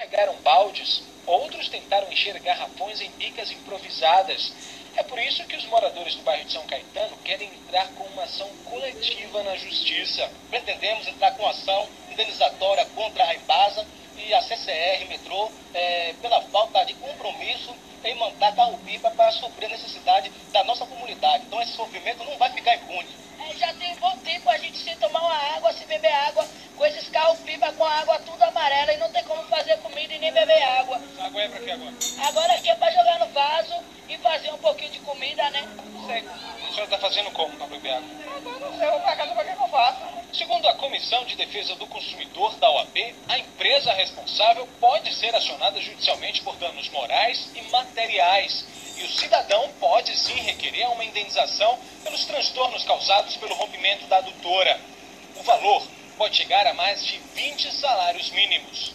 Carregaram baldes, outros tentaram encher garrafões em bicas improvisadas. É por isso que os moradores do bairro de São Caetano querem entrar com uma ação coletiva na justiça. Pretendemos entrar com ação indenizatória contra a Embasa e a CCR Metrô pela falta de compromisso em mandar carro-pipa para suprir a necessidade da nossa comunidade. Então esse sofrimento não vai ficar impune. Já tem bom tempo a gente se tomar uma água, se beber água, com esses carros-pipa com a água tudo amarela e não tem como fazer comida e nem beber água. A água é pra quê agora? Agora aqui é pra jogar no vaso e fazer um pouquinho de comida, né? Não sei. A senhora tá fazendo como pra beber água? Não sei, eu vou pra casa pra que eu faço. Segundo a Comissão de Defesa do Consumidor da OAB, a empresa responsável pode ser acionada judicialmente por danos morais e materiais. E o cidadão pode sim requerer uma indenização pelos transtornos causados pelo rompimento da adutora. O valor pode chegar a mais de 20 salários mínimos.